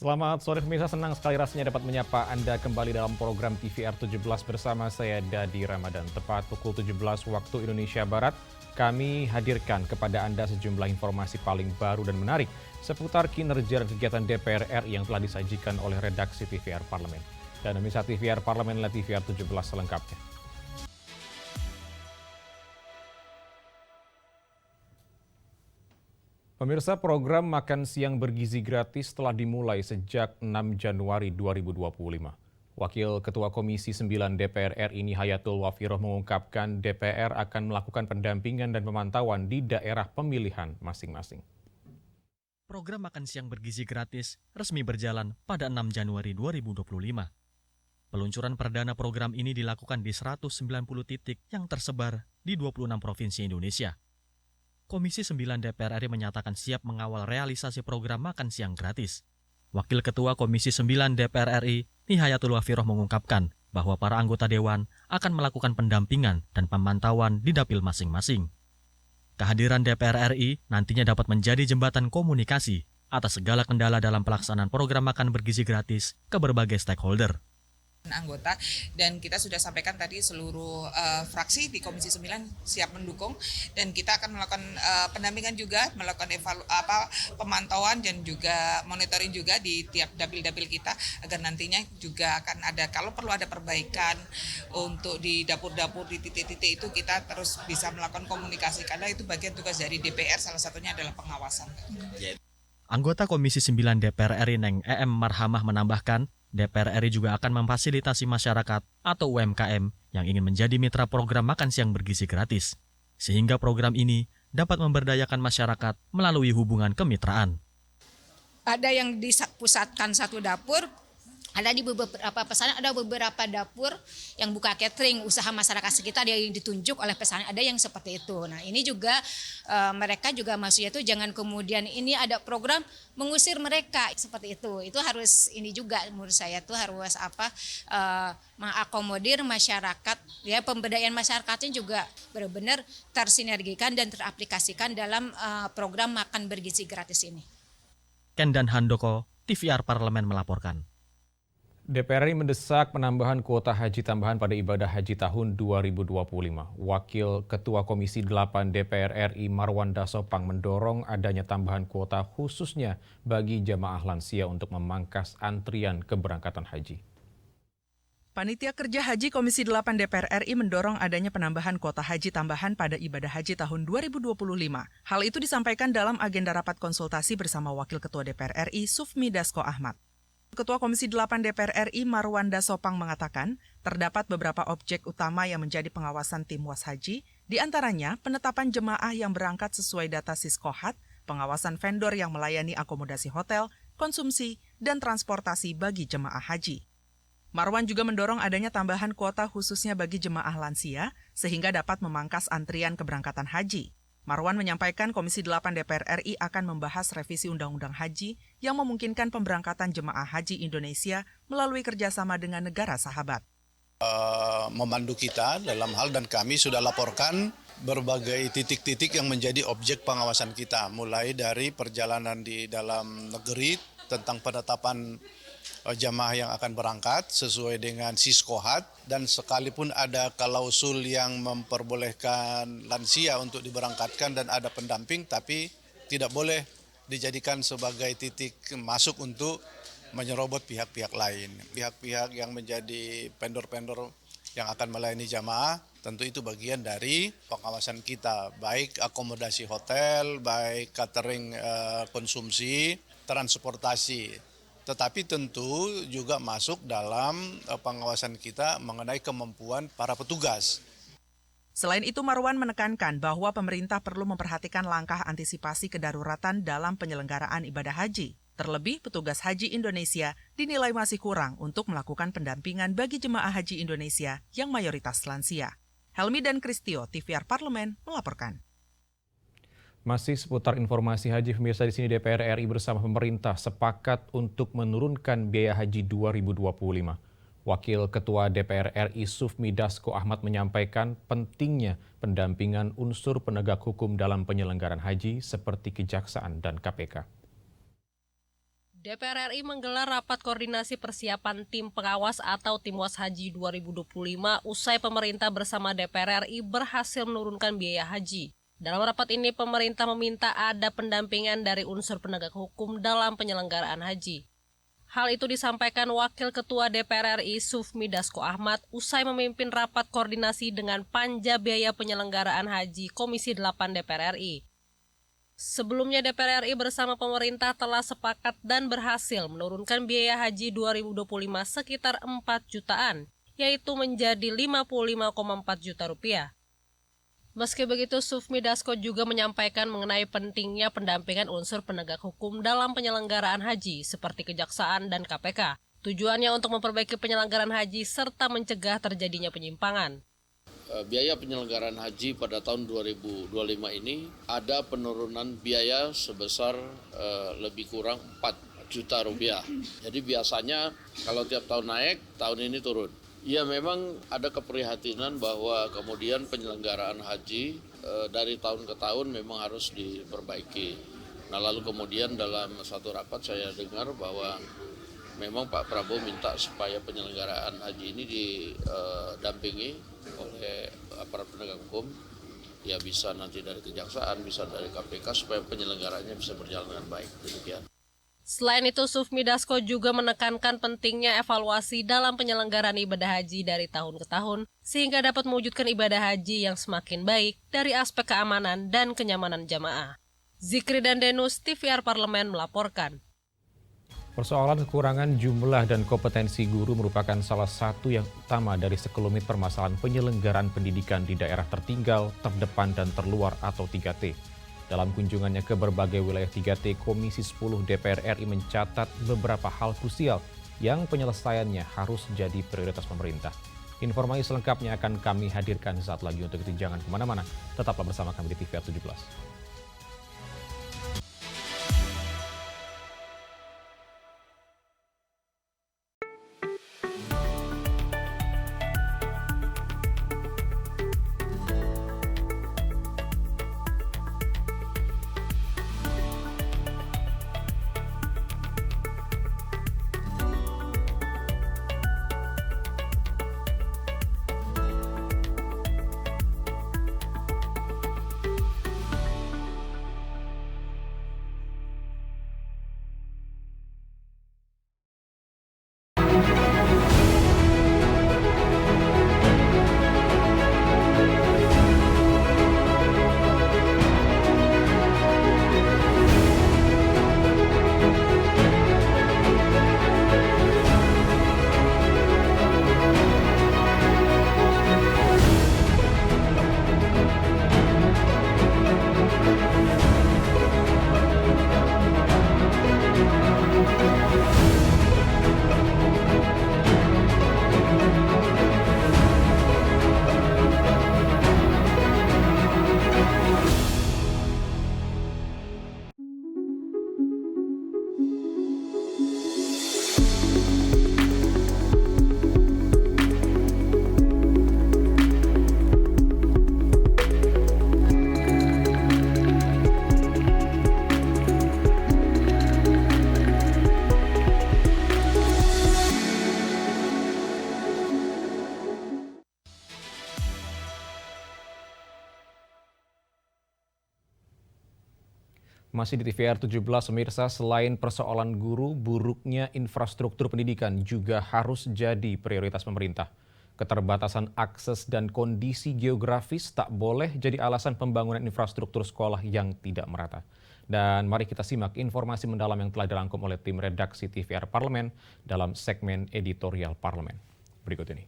Selamat sore pemirsa, senang sekali rasanya dapat menyapa Anda kembali dalam program TVR 17 bersama saya Dadi Ramadan. Tepat pukul 17 waktu Indonesia Barat, kami hadirkan kepada Anda sejumlah informasi paling baru dan menarik seputar kinerja dan kegiatan DPR RI yang telah disajikan oleh redaksi TVR Parlemen. Dan pemirsa TVR Parlemen adalah TVR 17 selengkapnya. Pemirsa, program makan siang bergizi gratis telah dimulai sejak 6 Januari 2025. Wakil Ketua Komisi 9 DPR RI Nihayatul Wafiroh mengungkapkan DPR akan melakukan pendampingan dan pemantauan di daerah pemilihan masing-masing. Program makan siang bergizi gratis resmi berjalan pada 6 Januari 2025. Peluncuran perdana program ini dilakukan di 190 titik yang tersebar di 26 provinsi Indonesia. Komisi 9 DPR RI menyatakan siap mengawal realisasi program makan siang gratis. Wakil Ketua Komisi 9 DPR RI, Nihayatul Wafiroh mengungkapkan bahwa para anggota Dewan akan melakukan pendampingan dan pemantauan di dapil masing-masing. Kehadiran DPR RI nantinya dapat menjadi jembatan komunikasi atas segala kendala dalam pelaksanaan program makan bergizi gratis ke berbagai stakeholder. Anggota, dan kita sudah sampaikan tadi seluruh fraksi di Komisi 9 siap mendukung, dan kita akan melakukan pendampingan juga, melakukan pemantauan dan juga monitoring juga di tiap dapil-dapil kita agar nantinya juga akan ada, kalau perlu ada perbaikan untuk di dapur-dapur di titik-titik itu kita terus bisa melakukan komunikasi karena itu bagian tugas dari DPR, salah satunya adalah pengawasan. Anggota Komisi 9 DPR RI Neng EM Marhamah menambahkan, DPR RI juga akan memfasilitasi masyarakat atau UMKM yang ingin menjadi mitra program makan siang bergizi gratis, sehingga program ini dapat memberdayakan masyarakat melalui hubungan kemitraan. Ada yang dipusatkan satu dapur, ada di beberapa pesanan, ada beberapa dapur yang buka catering, usaha masyarakat sekitar yang ditunjuk oleh pesanan, ada yang seperti itu. Nah ini juga mereka juga maksudnya itu jangan kemudian ini ada program mengusir mereka seperti itu harus ini juga menurut saya itu harus mengakomodir masyarakat, ya pemberdayaan masyarakatnya juga benar-benar tersinergikan dan teraplikasikan dalam program makan bergizi gratis ini. Kendan Handoko, TVR Parlemen melaporkan. DPR RI mendesak penambahan kuota haji tambahan pada ibadah haji tahun 2025. Wakil Ketua Komisi 8 DPR RI Marwan Dasopang mendorong adanya tambahan kuota khususnya bagi jamaah lansia untuk memangkas antrian keberangkatan haji. Panitia Kerja Haji Komisi 8 DPR RI mendorong adanya penambahan kuota haji tambahan pada ibadah haji tahun 2025. Hal itu disampaikan dalam agenda rapat konsultasi bersama Wakil Ketua DPR RI Sufmi Dasko Ahmad. Ketua Komisi 8 DPR RI Marwan Dasopang mengatakan, terdapat beberapa objek utama yang menjadi pengawasan tim Was Haji, di antaranya penetapan jemaah yang berangkat sesuai data Siskohat, pengawasan vendor yang melayani akomodasi hotel, konsumsi, dan transportasi bagi jemaah haji. Marwan juga mendorong adanya tambahan kuota khususnya bagi jemaah lansia, sehingga dapat memangkas antrian keberangkatan haji. Marwan menyampaikan Komisi 8 DPR RI akan membahas revisi Undang-Undang Haji yang memungkinkan pemberangkatan jemaah haji Indonesia melalui kerjasama dengan negara sahabat. Memandu kita dalam hal dan kami sudah laporkan berbagai titik-titik yang menjadi objek pengawasan kita, mulai dari perjalanan di dalam negeri tentang penetapan jamaah yang akan berangkat sesuai dengan Siskohat, dan sekalipun ada klausul yang memperbolehkan lansia untuk diberangkatkan dan ada pendamping, tapi tidak boleh dijadikan sebagai titik masuk untuk menyerobot pihak-pihak lain. Pihak-pihak yang menjadi vendor-vendor yang akan melayani jamaah, tentu itu bagian dari pengawasan kita, baik akomodasi hotel, baik catering konsumsi, transportasi. Tetapi tentu juga masuk dalam pengawasan kita mengenai kemampuan para petugas. Selain itu, Marwan menekankan bahwa pemerintah perlu memperhatikan langkah antisipasi kedaruratan dalam penyelenggaraan ibadah haji. Terlebih, petugas haji Indonesia dinilai masih kurang untuk melakukan pendampingan bagi jemaah haji Indonesia yang mayoritas lansia. Helmi dan Kristio, TVR Parlemen, melaporkan. Masih seputar informasi haji, pemirsa, di sini DPR RI bersama pemerintah sepakat untuk menurunkan biaya haji 2025. Wakil Ketua DPR RI Sufmi Dasko Ahmad menyampaikan pentingnya pendampingan unsur penegak hukum dalam penyelenggaraan haji seperti Kejaksaan dan KPK. DPR RI menggelar rapat koordinasi persiapan tim pengawas atau Timwas Haji 2025 usai pemerintah bersama DPR RI berhasil menurunkan biaya haji. Dalam rapat ini, pemerintah meminta ada pendampingan dari unsur penegak hukum dalam penyelenggaraan haji. Hal itu disampaikan Wakil Ketua DPR RI Sufmi Dasko Ahmad usai memimpin rapat koordinasi dengan Panja Biaya Penyelenggaraan Haji Komisi 8 DPR RI. Sebelumnya DPR RI bersama pemerintah telah sepakat dan berhasil menurunkan biaya haji 2025 sekitar 4 jutaan, yaitu menjadi 55,4 juta rupiah. Meski begitu, Sufmi Dasko juga menyampaikan mengenai pentingnya pendampingan unsur penegak hukum dalam penyelenggaraan haji seperti Kejaksaan dan KPK. Tujuannya untuk memperbaiki penyelenggaraan haji serta mencegah terjadinya penyimpangan. Biaya penyelenggaraan haji pada tahun 2025 ini ada penurunan biaya sebesar lebih kurang 4 juta rupiah. Jadi biasanya kalau tiap tahun naik, tahun ini turun. Ya memang ada keprihatinan bahwa kemudian penyelenggaraan haji dari tahun ke tahun memang harus diperbaiki. Nah lalu kemudian dalam satu rapat saya dengar bahwa memang Pak Prabowo minta supaya penyelenggaraan haji ini didampingi oleh aparat penegak hukum, ya bisa nanti dari Kejaksaan, bisa dari KPK supaya penyelenggaranya bisa berjalan dengan baik. Demikian. Selain itu, Sufmi Dasko juga menekankan pentingnya evaluasi dalam penyelenggaraan ibadah haji dari tahun ke tahun, sehingga dapat mewujudkan ibadah haji yang semakin baik dari aspek keamanan dan kenyamanan jamaah. Zikri dan Denus, TVR Parlemen melaporkan. Persoalan kekurangan jumlah dan kompetensi guru merupakan salah satu yang utama dari sekelumit permasalahan penyelenggaraan pendidikan di daerah tertinggal, terdepan, dan terluar atau 3T. Dalam kunjungannya ke berbagai wilayah 3T, Komisi 10 DPR RI mencatat beberapa hal krusial yang penyelesaiannya harus jadi prioritas pemerintah. Informasi selengkapnya akan kami hadirkan saat lagi. Untuk itu jangan kemana-mana, tetaplah bersama kami di TVR 17. Masih di TVR 17, pemirsa, selain persoalan guru, buruknya infrastruktur pendidikan juga harus jadi prioritas pemerintah. Keterbatasan akses dan kondisi geografis tak boleh jadi alasan pembangunan infrastruktur sekolah yang tidak merata. Dan mari kita simak informasi mendalam yang telah dirangkum oleh tim redaksi TVR Parlemen dalam segmen editorial Parlemen. Berikut ini.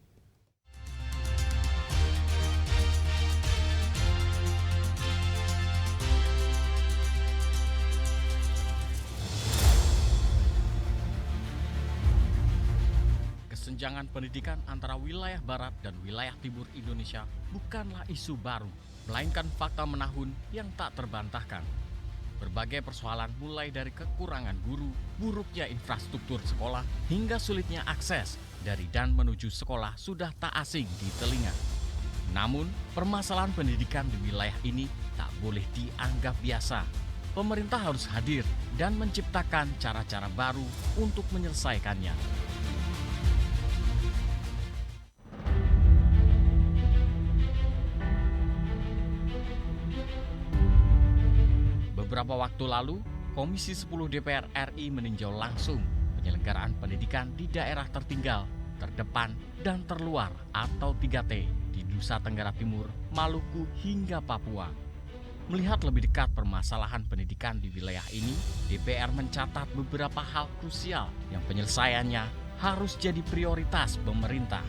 Kesenjangan pendidikan antara wilayah barat dan wilayah timur Indonesia bukanlah isu baru, melainkan fakta menahun yang tak terbantahkan. Berbagai persoalan mulai dari kekurangan guru, buruknya infrastruktur sekolah, hingga sulitnya akses dari dan menuju sekolah sudah tak asing di telinga. Namun, permasalahan pendidikan di wilayah ini tak boleh dianggap biasa. Pemerintah harus hadir dan menciptakan cara-cara baru untuk menyelesaikannya. Beberapa waktu lalu, Komisi 10 DPR RI meninjau langsung penyelenggaraan pendidikan di daerah tertinggal, terdepan, dan terluar atau 3T di Nusa Tenggara Timur, Maluku, hingga Papua. Melihat lebih dekat permasalahan pendidikan di wilayah ini, DPR mencatat beberapa hal krusial yang penyelesaiannya harus jadi prioritas pemerintah.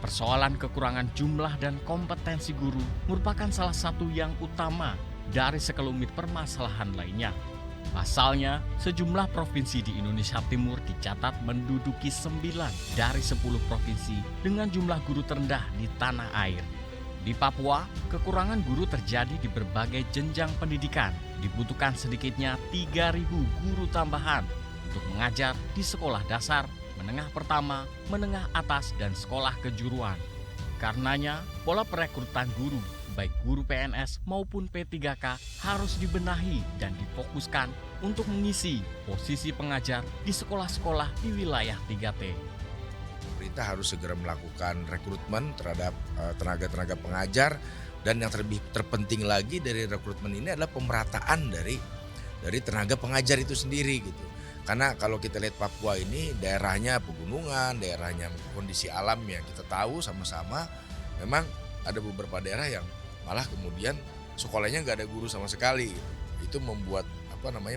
Persoalan kekurangan jumlah dan kompetensi guru merupakan salah satu yang utama dari sekelumit permasalahan lainnya. Pasalnya, sejumlah provinsi di Indonesia Timur dicatat menduduki 9 dari 10 provinsi dengan jumlah guru terendah di tanah air. Di Papua, kekurangan guru terjadi di berbagai jenjang pendidikan. Dibutuhkan sedikitnya 3.000 guru tambahan untuk mengajar di sekolah dasar, menengah pertama, menengah atas, dan sekolah kejuruan. Karenanya, pola perekrutan guru, baik guru PNS maupun P3K, harus dibenahi dan difokuskan untuk mengisi posisi pengajar di sekolah-sekolah di wilayah 3T. Pemerintah harus segera melakukan rekrutmen terhadap tenaga-tenaga pengajar, dan yang terpenting lagi dari rekrutmen ini adalah pemerataan dari tenaga pengajar itu sendiri gitu. Karena kalau kita lihat Papua ini daerahnya pegunungan, daerahnya kondisi alam yang kita tahu sama-sama, memang ada beberapa daerah yang malah kemudian sekolahnya nggak ada guru sama sekali. Itu membuat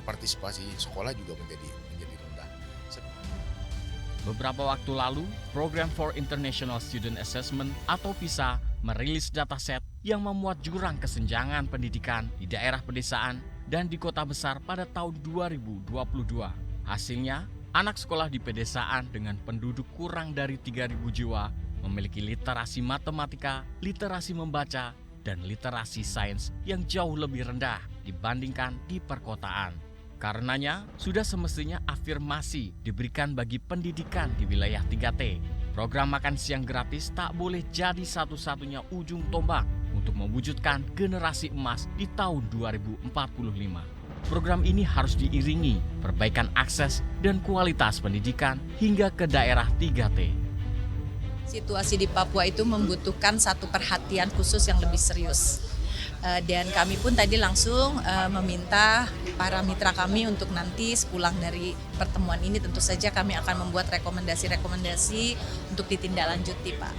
partisipasi sekolah juga menjadi rendah. Beberapa waktu lalu, Program for International Student Assessment atau PISA merilis dataset yang memuat jurang kesenjangan pendidikan di daerah pedesaan dan di kota besar pada tahun 2022. Hasilnya, anak sekolah di pedesaan dengan penduduk kurang dari 3.000 jiwa memiliki literasi matematika, literasi membaca, dan literasi sains yang jauh lebih rendah dibandingkan di perkotaan. Karenanya, sudah semestinya afirmasi diberikan bagi pendidikan di wilayah 3T. Program makan siang gratis tak boleh jadi satu-satunya ujung tombak untuk mewujudkan generasi emas di tahun 2045. Program ini harus diiringi perbaikan akses dan kualitas pendidikan hingga ke daerah 3T. Situasi di Papua itu membutuhkan satu perhatian khusus yang lebih serius. Dan kami pun tadi langsung meminta para mitra kami untuk nanti sepulang dari pertemuan ini tentu saja kami akan membuat rekomendasi-rekomendasi untuk ditindaklanjuti, Pak.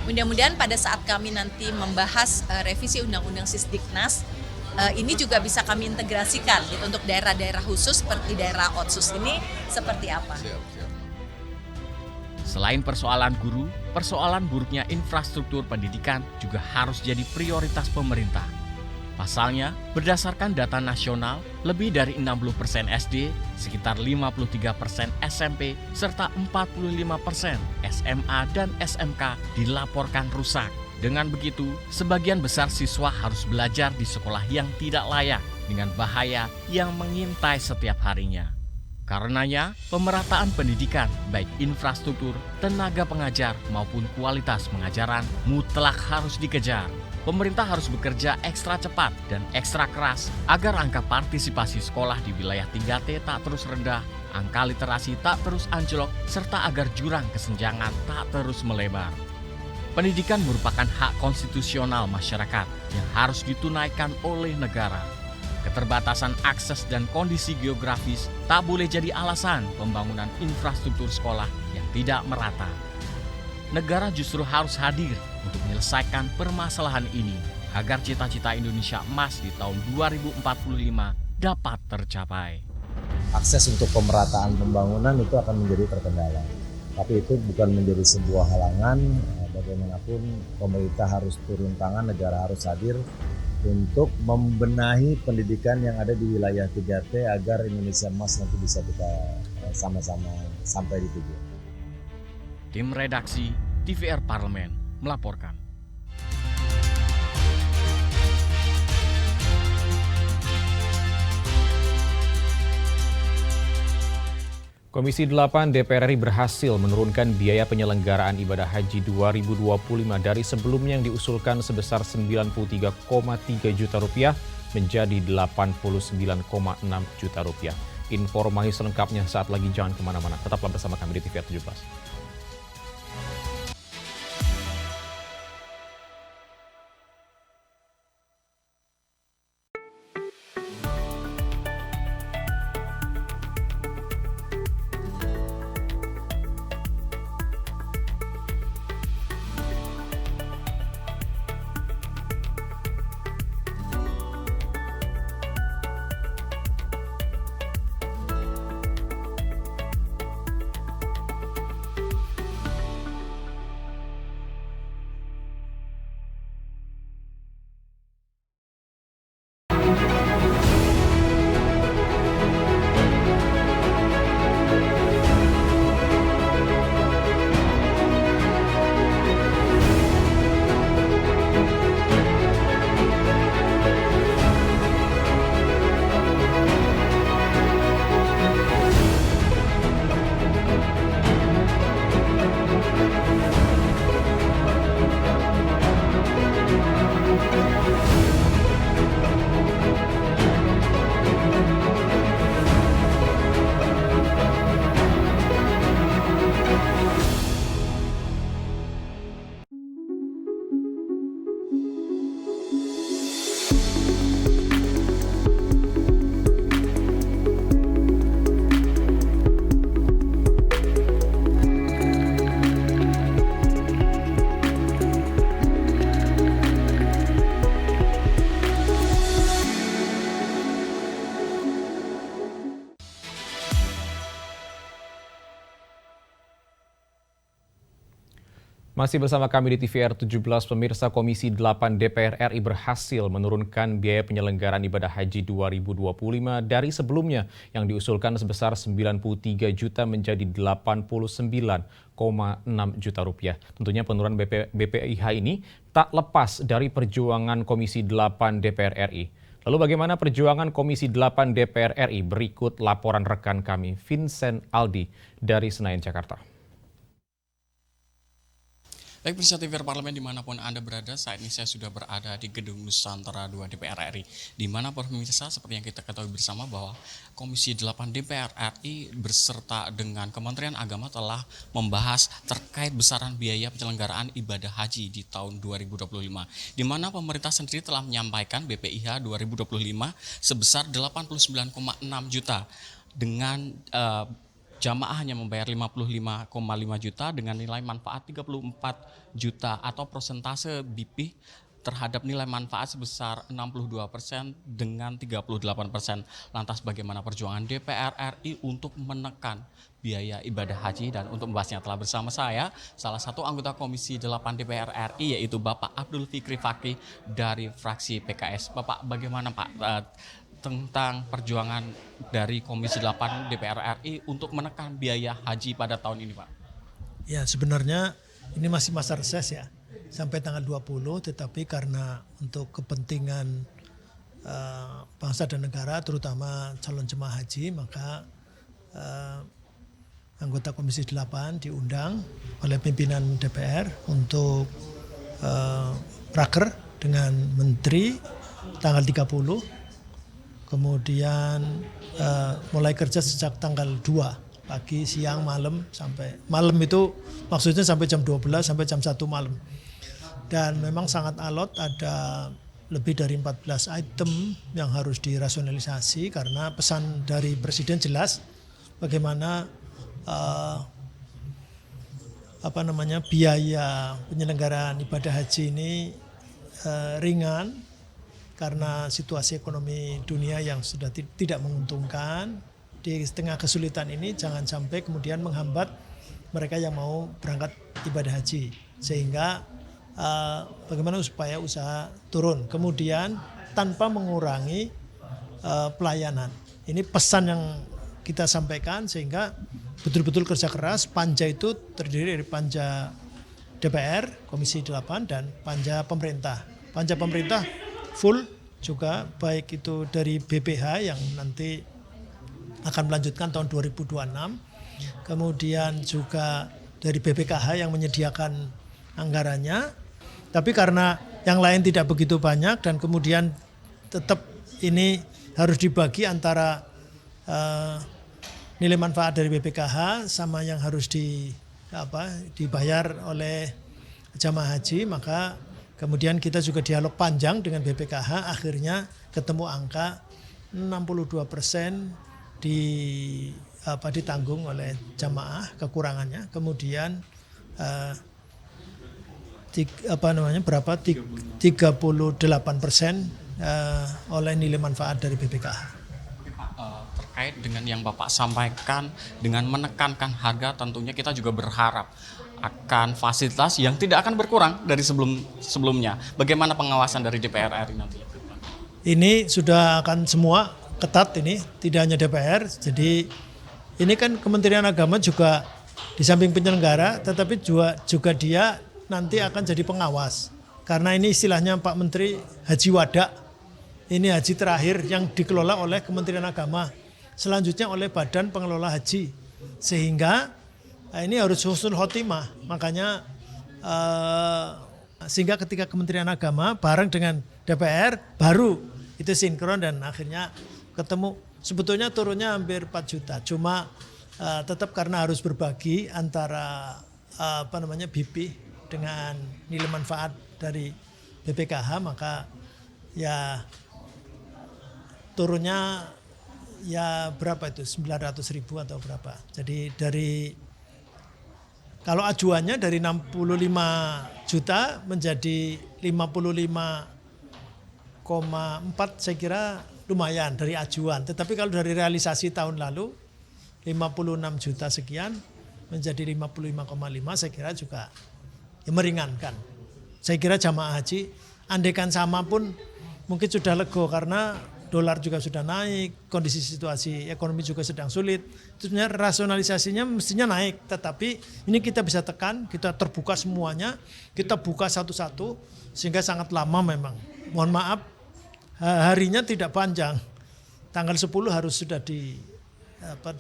Mudah-mudahan pada saat kami nanti membahas revisi Undang-Undang Sisdiknas, ini juga bisa kami integrasikan gitu, untuk daerah-daerah khusus seperti daerah Otsus ini seperti apa. Selain persoalan guru, persoalan buruknya infrastruktur pendidikan juga harus jadi prioritas pemerintah. Pasalnya, berdasarkan data nasional, lebih dari 60% SD, sekitar 53% SMP, serta 45% SMA dan SMK dilaporkan rusak. Dengan begitu, sebagian besar siswa harus belajar di sekolah yang tidak layak dengan bahaya yang mengintai setiap harinya. Karenanya, pemerataan pendidikan, baik infrastruktur, tenaga pengajar, maupun kualitas pengajaran mutlak harus dikejar. Pemerintah harus bekerja ekstra cepat dan ekstra keras agar angka partisipasi sekolah di wilayah 3T tak terus rendah, angka literasi tak terus anjlok, serta agar jurang kesenjangan tak terus melebar. Pendidikan merupakan hak konstitusional masyarakat yang harus ditunaikan oleh negara. Keterbatasan akses dan kondisi geografis tak boleh jadi alasan pembangunan infrastruktur sekolah yang tidak merata. Negara justru harus hadir untuk menyelesaikan permasalahan ini agar cita-cita Indonesia emas di tahun 2045 dapat tercapai. Akses untuk pemerataan pembangunan itu akan menjadi terkendala. Tapi itu bukan menjadi sebuah halangan. Bagaimanapun pemerintah harus turun tangan, negara harus hadir untuk membenahi pendidikan yang ada di wilayah 3T agar Indonesia emas nanti bisa kita sama-sama sampai di tujuan. Tim redaksi TVR Parlemen melaporkan. Komisi 8 DPR RI berhasil menurunkan biaya penyelenggaraan ibadah haji 2025 dari sebelumnya yang diusulkan sebesar 93,3 juta rupiah menjadi 89,6 juta rupiah. Informasi selengkapnya saat lagi, jangan kemana-mana. Tetaplah bersama kami di TVR 17. Masih bersama kami di TVR 17, pemirsa. Komisi 8 DPR RI berhasil menurunkan biaya penyelenggaraan ibadah haji 2025 dari sebelumnya yang diusulkan sebesar 93 juta menjadi 89,6 juta rupiah. Tentunya penurunan BPIH ini tak lepas dari perjuangan Komisi 8 DPR RI. Lalu bagaimana perjuangan Komisi 8 DPR RI? Berikut laporan rekan kami Vincent Aldi dari Senayan, Jakarta. Baik pemirsa TVR Parlemen dimanapun Anda berada, saat ini saya sudah berada di Gedung Nusantara 2 DPR RI. Di mana pemirsa, seperti yang kita ketahui bersama bahwa Komisi 8 DPR RI berserta dengan Kementerian Agama telah membahas terkait besaran biaya penyelenggaraan ibadah haji di tahun 2025. Di mana pemerintah sendiri telah menyampaikan BPIH 2025 sebesar 89,6 juta dengan jamaah hanya membayar 55,5 juta dengan nilai manfaat 34 juta atau persentase BP terhadap nilai manfaat sebesar 62% dengan 38%. Lantas bagaimana perjuangan DPR RI untuk menekan biaya ibadah haji? Dan untuk membahasnya telah bersama saya salah satu anggota Komisi 8 DPR RI, yaitu Bapak Abdul Fikri Fakih dari fraksi PKS. Bapak, bagaimana Pak tentang perjuangan dari Komisi 8 DPR RI untuk menekan biaya haji pada tahun ini, Pak? Ya, sebenarnya ini masih masa reses ya, sampai tanggal 20, tetapi karena untuk kepentingan bangsa dan negara, terutama calon jemaah haji, maka anggota Komisi 8 diundang oleh pimpinan DPR untuk raker dengan Menteri tanggal 30. Kemudian mulai kerja sejak tanggal 2 pagi, siang, malam, sampai malam itu maksudnya sampai jam 12 sampai jam 1 malam. Dan memang sangat alot, ada lebih dari 14 item yang harus dirasionalisasi karena pesan dari Presiden jelas bagaimana biaya penyelenggaraan ibadah haji ini ringan karena situasi ekonomi dunia yang sudah tidak menguntungkan. Di tengah kesulitan ini jangan sampai kemudian menghambat mereka yang mau berangkat ibadah haji, sehingga bagaimana supaya usaha turun kemudian tanpa mengurangi pelayanan. Ini pesan yang kita sampaikan, sehingga betul-betul kerja keras. Panja itu terdiri dari panja DPR, Komisi 8, dan panja pemerintah. Panja pemerintah full juga, baik itu dari BPH yang nanti akan melanjutkan tahun 2026, kemudian juga dari BPKH yang menyediakan anggarannya. Tapi karena yang lain tidak begitu banyak dan kemudian tetap ini harus dibagi antara nilai manfaat dari BPKH sama yang harus dibayar oleh jamaah haji, maka kemudian kita juga dialog panjang dengan BPKH, akhirnya ketemu angka 62% ditanggung oleh jamaah kekurangannya, kemudian 38% oleh nilai manfaat dari BPKH. Terkait dengan yang Bapak sampaikan dengan menekankan harga, tentunya kita juga berharap akan fasilitas yang tidak akan berkurang dari sebelumnya. Bagaimana pengawasan dari DPR RI nanti? Ini sudah akan semua ketat, ini tidak hanya DPR. Jadi ini kan Kementerian Agama juga di samping penyelenggara, tetapi juga dia nanti akan jadi pengawas. Karena ini istilahnya Pak Menteri Haji Wada. Ini haji terakhir yang dikelola oleh Kementerian Agama. Selanjutnya oleh Badan Pengelola Haji. Sehingga ini harus husnul khotimah, makanya sehingga ketika Kementerian Agama bareng dengan DPR baru itu sinkron dan akhirnya ketemu. Sebetulnya turunnya hampir 4 juta, cuma tetap karena harus berbagi antara BP dengan nilai manfaat dari BPKH, maka ya turunnya ya berapa itu 900.000 atau berapa. Jadi kalau ajuannya dari 65 juta menjadi 55,4 saya kira lumayan dari ajuan. Tetapi kalau dari realisasi tahun lalu 56 juta sekian menjadi 55,5 saya kira juga ya meringankan. Saya kira jamaah haji andaikan sama pun mungkin sudah lego karena dolar juga sudah naik, kondisi situasi ekonomi juga sedang sulit. Itu sebenarnya rasionalisasinya mestinya naik, tetapi ini kita bisa tekan, kita terbuka semuanya, kita buka satu-satu sehingga sangat lama memang. Mohon maaf, harinya tidak panjang. Tanggal 10 harus sudah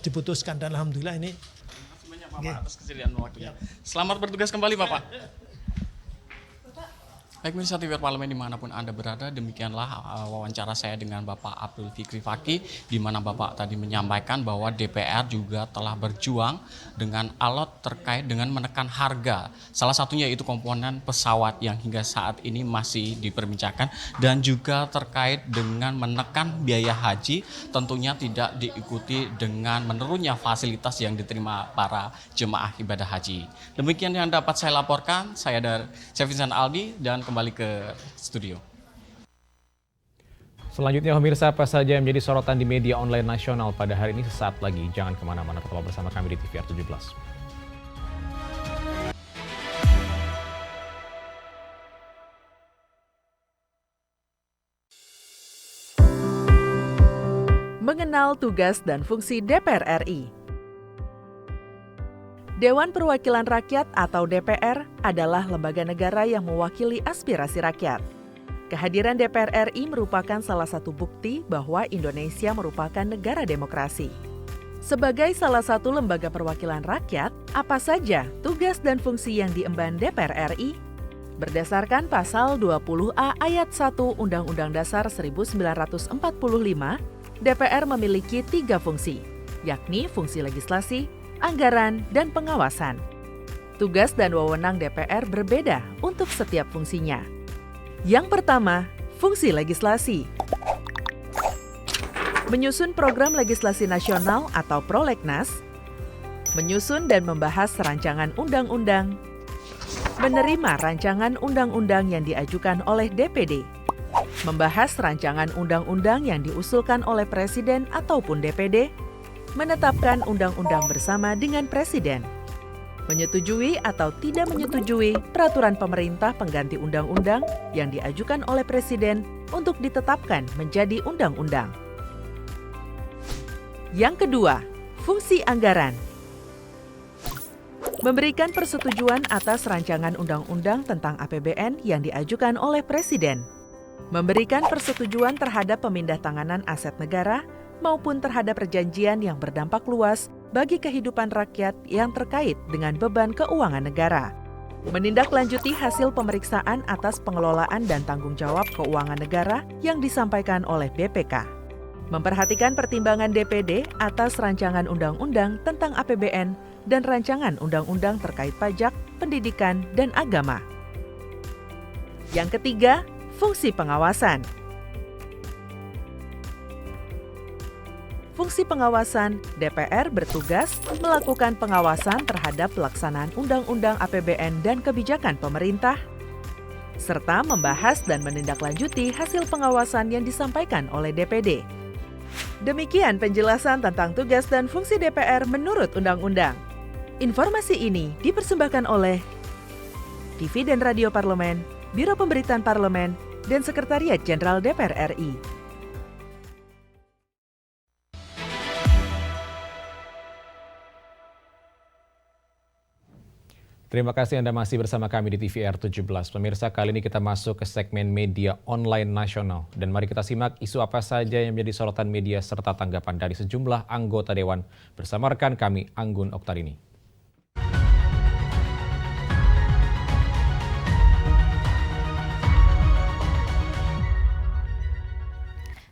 diputuskan dan alhamdulillah ini. Terima kasih banyak Bapak atas kesediaan waktunya. Selamat bertugas kembali Bapak. Baik pemirsa TVRI Parlemen dimanapun Anda berada, demikianlah wawancara saya dengan Bapak Abdul Fikri Fakih, di mana Bapak tadi menyampaikan bahwa DPR juga telah berjuang dengan alat terkait dengan menekan harga. Salah satunya yaitu komponen pesawat yang hingga saat ini masih diperbincangkan, dan juga terkait dengan menekan biaya haji, tentunya tidak diikuti dengan menurunnya fasilitas yang diterima para jemaah ibadah haji. Demikian yang dapat saya laporkan, saya Vincent Aldi dan kembali ke studio. Selanjutnya pemirsa, apa saja yang menjadi sorotan di media online nasional pada hari ini sesaat lagi. Jangan kemana-mana, tetap bersama kami di TVR 17. Mengenal tugas dan fungsi DPR RI. Dewan Perwakilan Rakyat atau DPR adalah lembaga negara yang mewakili aspirasi rakyat. Kehadiran DPR RI merupakan salah satu bukti bahwa Indonesia merupakan negara demokrasi. Sebagai salah satu lembaga perwakilan rakyat, apa saja tugas dan fungsi yang diemban DPR RI? Berdasarkan pasal 20A ayat 1 Undang-Undang Dasar 1945, DPR memiliki 3 fungsi, yakni fungsi legislasi, anggaran, dan pengawasan. Tugas dan wewenang DPR berbeda untuk setiap fungsinya. Yang pertama, fungsi legislasi. Menyusun program legislasi nasional atau prolegnas, menyusun dan membahas rancangan undang-undang, menerima rancangan undang-undang yang diajukan oleh DPD, membahas rancangan undang-undang yang diusulkan oleh Presiden ataupun DPD, menetapkan undang-undang bersama dengan Presiden, menyetujui atau tidak menyetujui peraturan pemerintah pengganti undang-undang yang diajukan oleh Presiden untuk ditetapkan menjadi undang-undang. Yang kedua, fungsi anggaran. Memberikan persetujuan atas rancangan undang-undang tentang APBN yang diajukan oleh Presiden. Memberikan persetujuan terhadap pemindahantanganan aset negara maupun terhadap perjanjian yang berdampak luas bagi kehidupan rakyat yang terkait dengan beban keuangan negara. menindaklanjuti hasil pemeriksaan atas pengelolaan dan tanggung jawab keuangan negara yang disampaikan oleh BPK, memperhatikan pertimbangan DPD atas rancangan undang-undang tentang APBN dan rancangan undang-undang terkait pajak, pendidikan, dan agama. Yang ketiga, fungsi pengawasan. Fungsi pengawasan, DPR bertugas melakukan pengawasan terhadap pelaksanaan Undang-Undang APBN dan kebijakan pemerintah, serta membahas dan menindaklanjuti hasil pengawasan yang disampaikan oleh DPD. Demikian penjelasan tentang tugas dan fungsi DPR menurut Undang-Undang. Informasi ini dipersembahkan oleh TV dan Radio Parlemen, Biro Pemberitaan Parlemen, dan Sekretariat Jenderal DPR RI. Terima kasih Anda masih bersama kami di TVR 17. Pemirsa, kali ini kita masuk ke segmen media online nasional. Dan mari kita simak isu apa saja yang menjadi sorotan media serta tanggapan dari sejumlah anggota Dewan. Bersama rekan kami, Anggun Oktarini.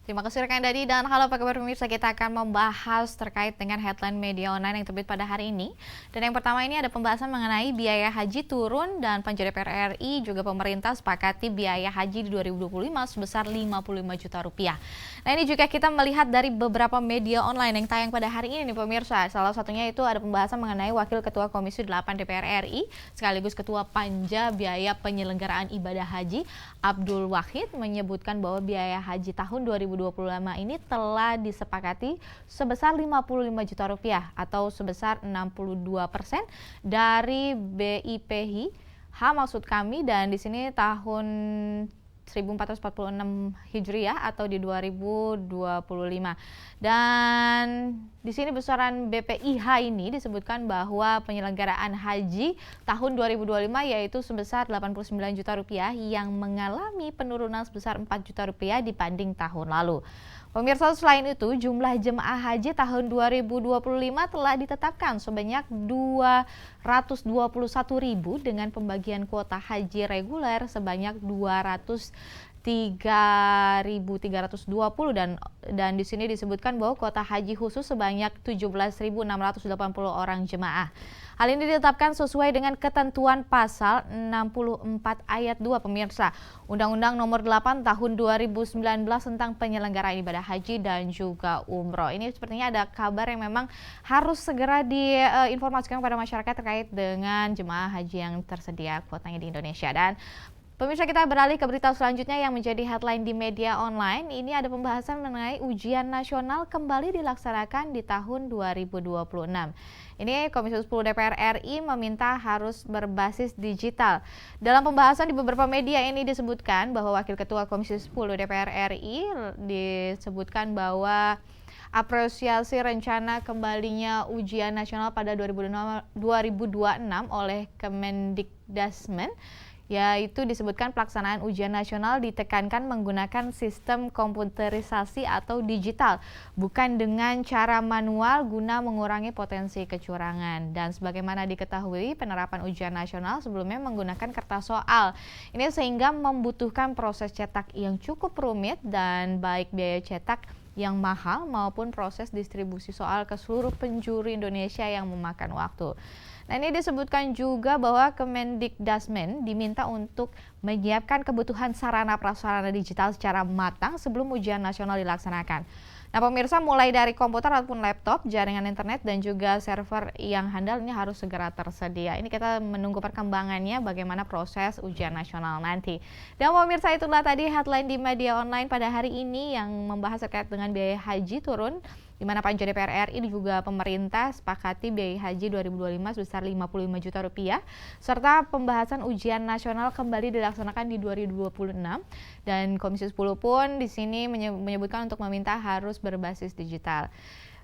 Terima kasih rekan Dadi dan halo apa kabar pemirsa, kita akan membahas terkait dengan headline media online yang terbit pada hari ini. Dan yang pertama ini ada pembahasan mengenai biaya haji turun dan Panja DPR RI juga pemerintah sepakati biaya haji di 2025 sebesar 55 juta rupiah. Nah ini juga kita melihat dari beberapa media online yang tayang pada hari ini nih pemirsa. Salah satunya itu ada pembahasan mengenai Wakil Ketua Komisi 8 DPR RI sekaligus Ketua Panja Biaya Penyelenggaraan Ibadah Haji Abdul Wahid menyebutkan bahwa biaya haji tahun 2025 ini telah disepakati sebesar 55 juta rupiah atau sebesar 62% dari BIPH maksud kami, dan di sini tahun 1446 Hijriah atau di 2025. Dan di sini besaran BPIH ini disebutkan bahwa penyelenggaraan haji tahun 2025 yaitu sebesar 89 juta rupiah yang mengalami penurunan sebesar 4 juta rupiah dibanding tahun lalu. Pemirsa, selain itu jumlah jemaah haji tahun 2025 telah ditetapkan sebanyak 221.000 dengan pembagian kuota haji reguler sebanyak 3.320 dan di sini disebutkan bahwa kuota haji khusus sebanyak 17.680 orang jemaah. Hal ini ditetapkan sesuai dengan ketentuan pasal 64 ayat 2 pemirsa Undang-Undang Nomor 8 Tahun 2019 tentang penyelenggaraan ibadah haji dan juga umroh. Ini sepertinya ada kabar yang memang harus segera diinformasikan kepada masyarakat terkait dengan jemaah haji yang tersedia kuotanya di Indonesia. Dan pemirsa, kita beralih ke berita selanjutnya yang menjadi headline di media online. Ini ada pembahasan mengenai ujian nasional kembali dilaksanakan di tahun 2026. Ini Komisi 10 DPR RI meminta harus berbasis digital. Dalam pembahasan di beberapa media ini disebutkan bahwa Wakil Ketua Komisi 10 DPR RI disebutkan bahwa apresiasi rencana kembalinya ujian nasional pada 2026 oleh Kemendikdasmen, yaitu disebutkan pelaksanaan ujian nasional ditekankan menggunakan sistem komputerisasi atau digital, bukan dengan cara manual guna mengurangi potensi kecurangan. Dan sebagaimana diketahui, penerapan ujian nasional sebelumnya menggunakan kertas soal. Ini sehingga membutuhkan proses cetak yang cukup rumit dan baik biaya cetak yang mahal maupun proses distribusi soal ke seluruh penjuru Indonesia yang memakan waktu. Nah, ini disebutkan juga bahwa Kemendikdasmen diminta untuk menyiapkan kebutuhan sarana prasarana digital secara matang sebelum ujian nasional dilaksanakan. Nah pemirsa, mulai dari komputer ataupun laptop, jaringan internet dan juga server yang handal ini harus segera tersedia. Ini kita menunggu perkembangannya bagaimana proses ujian nasional nanti. Dan pemirsa, itulah tadi headline di media online pada hari ini yang membahas terkait dengan biaya haji turun, di mana Panja DPR RI juga pemerintah sepakati biaya haji 2025 sebesar 55 juta rupiah, serta pembahasan ujian nasional kembali dilaksanakan di 2026. Dan Komisi 10 pun di sini menyebutkan untuk meminta harus berbasis digital.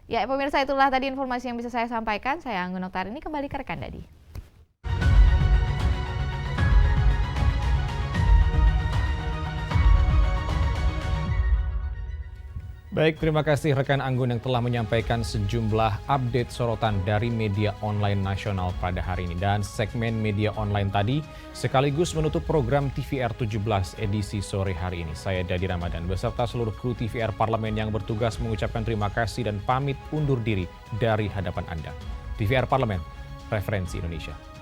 Ya pemirsa, itulah tadi informasi yang bisa saya sampaikan. Saya Anggun Oktarini, kembali ke rekan Dadi. Baik, terima kasih rekan Anggun yang telah menyampaikan sejumlah update sorotan dari media online nasional pada hari ini. Dan segmen media online tadi sekaligus menutup program TVR 17 edisi sore hari ini. Saya Dadi Ramadan beserta seluruh kru TVR Parlemen yang bertugas mengucapkan terima kasih dan pamit undur diri dari hadapan Anda. TVR Parlemen, referensi Indonesia.